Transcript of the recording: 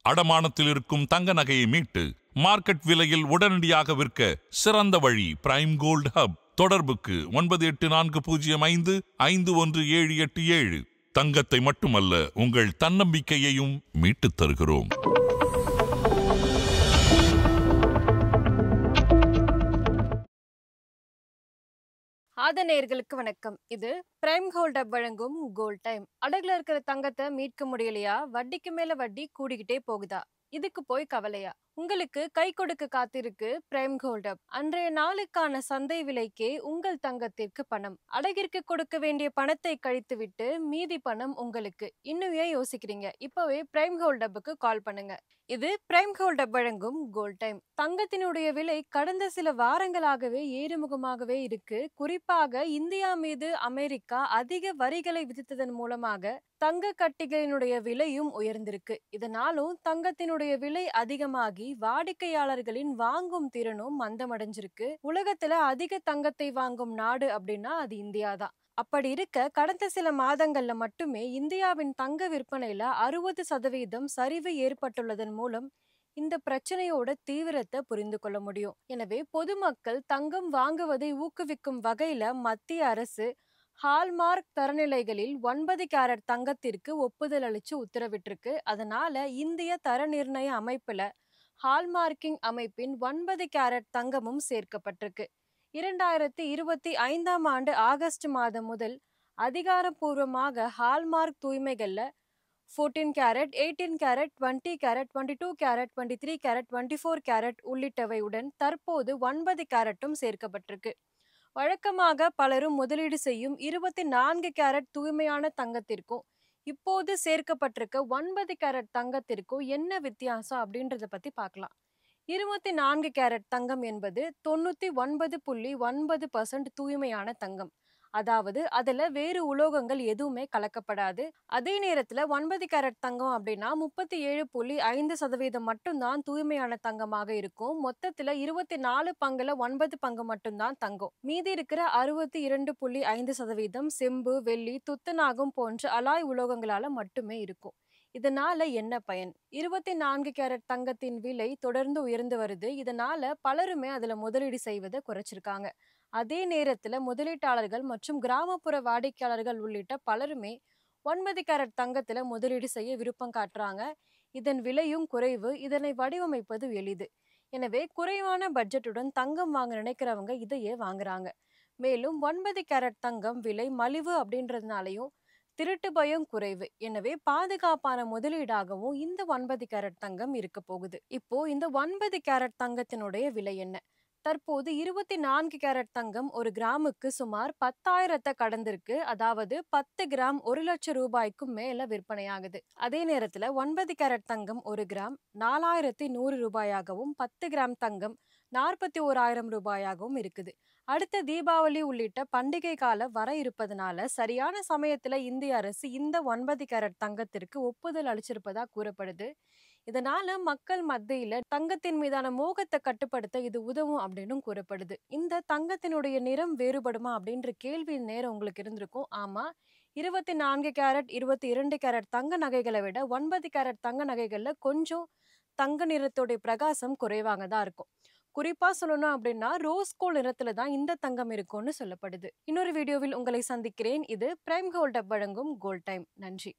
அடமானத்தில் இருக்கும் தங்க நகையை மீட்டு மார்க்கெட் விலையில் உடனடியாக விற்க சிறந்த வழி பிரைம் கோல்ட் ஹப். தொடர்புக்கு 9840551787. தங்கத்தை மட்டுமல்ல, உங்கள் தன்னம்பிக்கையையும் மீட்டுத் தருகிறோம். நேயர்களுக்கு வணக்கம். இது பிரைம் கோல்ட் ஹப் வழங்கும் கோல்ட் டைம். அடகுல இருக்கிற தங்கத்தை மீட்க முடியலையா? வட்டிக்கு மேல வட்டி கூடிக்கிட்டே போகுதா? இதுக்கு போய் கவலையா? உங்களுக்கு கை கொடுக்க காத்திருக்கு பிரைம் கோல்ட் ஹப். அன்றைய நாளுக்கான சந்தை விலைக்கே உங்கள் தங்கத்திற்கு பணம். அடகிற்கு கொடுக்க வேண்டிய பணத்தை கழித்து விட்டு மீதி பணம் உங்களுக்கு. இன்னும் ஏன் யோசிக்கிறீங்க? இப்பவே பிரைம் கோல்ட் ஹப்புக்கு கால் பண்ணுங்க. இது பிரைம் கோல்ட் ஹப் வழங்கும் கோல்ட் டைம். தங்கத்தினுடைய விலை கடந்த சில வாரங்களாகவே ஏறுமுகமாகவே இருக்கு. குறிப்பாக இந்தியா மீது அமெரிக்கா அதிக வரிகளை விதித்ததன் மூலமாக தங்க கட்டிகளினுடைய விலையும் உயர்ந்திருக்கு. இதனாலும் தங்கத்தினுடைய விலை அதிகமாகி வாடிக்கையாளர்களின் வாங்கும் திறனும் மந்தமடைஞ்சிருக்கு. உலகத்துல அதிக தங்கத்தை வாங்கும் நாடு அப்படின்னா அது இந்தியா தான். அப்படி இருக்க கடந்த சில மாதங்கள்ல மட்டுமே இந்தியாவின் தங்க விற்பனையில 60% சரிவு ஏற்பட்டுள்ளதன் மூலம் இந்த பிரச்சனையோட தீவிரத்தை புரிந்து கொள்ள முடியும். எனவே பொதுமக்கள் தங்கம் வாங்குவதை ஊக்குவிக்கும் வகையில மத்திய அரசு ஹால்மார்க் தரநிலைகளில் 9 கேரட் தங்கத்திற்கு ஒப்புதல் அளிச்சு உத்தரவிட்டிருக்கு. அதனால இந்திய தர நிர்ணய அமைப்புல ஹால்மார்க்கிங் அமைப்பின் 9 கேரட் தங்கமும் சேர்க்கப்பட்டிருக்கு. 2025ஆம் ஆண்டு ஆகஸ்ட் மாதம் முதல் அதிகாரப்பூர்வமாக ஹால்மார்க் தூய்மைகள்ல 14 carat, 18 carat, 20 carat, 22 carat, 23 carat, 24 carat உள்ளிட்டவையுடன் தற்போது 9 கேரட்டும் சேர்க்கப்பட்டிருக்கு. வழக்கமாக பலரும் முதலீடு செய்யும் 24 கேரட் தூய்மையான தங்கத்திற்கும் இப்போது சேர்க்கப்பட்டிருக்க 9 கேரட் தங்கத்திற்கும் என்ன வித்தியாசம் அப்படின்றத பத்தி பார்க்கலாம். 24 கேரட் தங்கம் என்பது 99.9% தூய்மையான தங்கம். அதாவது அதுல வேறு உலோகங்கள் எதுவுமே கலக்கப்படாது. அதே நேரத்துல 9 கேரட் தங்கம் அப்படின்னா 37.5% மட்டும்தான் தூய்மையான தங்கமாக இருக்கும். மொத்தத்துல 24 பங்குல 9 பங்கு மட்டும்தான் தங்கம். மீதி இருக்கிற 62.5% செம்பு, வெள்ளி, துத்தநாகம் போன்ற அலாய் உலோகங்களால மட்டுமே இருக்கும். இதனால என்ன பயன்? 24 கேரட் தங்கத்தின் விலை தொடர்ந்து உயர்ந்து வருது. இதனால பலருமே அதுல முதலீடு செய்வதை குறைச்சிருக்காங்க. அதே நேரத்துல முதலீட்டாளர்கள் மற்றும் கிராமப்புற வாடிக்கையாளர்கள் உள்ளிட்ட பலருமே 9 கேரட் தங்கத்துல முதலீடு செய்ய விருப்பம் காட்டுறாங்க. இதன் விலையும் குறைவு. இதனை வடிவமைப்பது எளிது. எனவே குறைவான பட்ஜெட்டுடன் தங்கம் வாங்க நினைக்கிறவங்க இதையே வாங்குறாங்க. மேலும் 9 கேரட் தங்கம் விலை மலிவு அப்படின்றதுனாலையும் திருட்டு பயம் குறைவு. எனவே பாதுகாப்பான முதலீடாகவும் இந்த 9 கேரட் தங்கம் இருக்க போகுது. இப்போ இந்த 9 கேரட் தங்கத்தினுடைய விலை என்ன? தற்போது 24 கேரட் தங்கம் ஒரு கிராமுக்கு சுமார் 10,000 கடந்திருக்கு. அதாவது 10 கிராம் 1 லட்சம் ரூபாய்க்கும் மேல விற்பனையாகுது. அதே நேரத்துல 9 கேரட் தங்கம் ஒரு கிராம் 4,100 ரூபாயாகவும் 10 கிராம் தங்கம் 41,000 ரூபாயாகவும் இருக்குது. அடுத்த தீபாவளி உள்ளிட்ட பண்டிகை கால வர இருப்பதனால சரியான சமயத்துல இந்திய அரசு இந்த 9 கேரட் தங்கத்திற்கு ஒப்புதல் அளிச்சிருப்பதா கூறப்படுது. இதனால மக்கள் மத்தியில தங்கத்தின் மீதான மோகத்தை கட்டுப்படுத்த இது உதவும் அப்படின்னு கூறப்படுது. இந்த தங்கத்தினுடைய நிறம் வேறுபடுமா அப்படின்ற கேள்வி நேரம் உங்களுக்கு இருந்திருக்கும். ஆமா, 24 கேரட் 22 கேரட் தங்க நகைகளை விட 9 கேரட் தங்க நகைகள்ல கொஞ்சம் தங்க நிறத்தோடைய பிரகாசம் குறைவாக தான் இருக்கும். குறிப்பா சொல்லணும் அப்படின்னா ரோஸ் கோல்ட் நிறத்துல தான் இந்த தங்கம் இருக்கும்னு சொல்லப்படுது. இன்னொரு வீடியோவில் உங்களை சந்திக்கிறேன். இது பிரைம் கோல்ட் ஹப் வழங்கும் கோல்ட் டைம். நன்றி.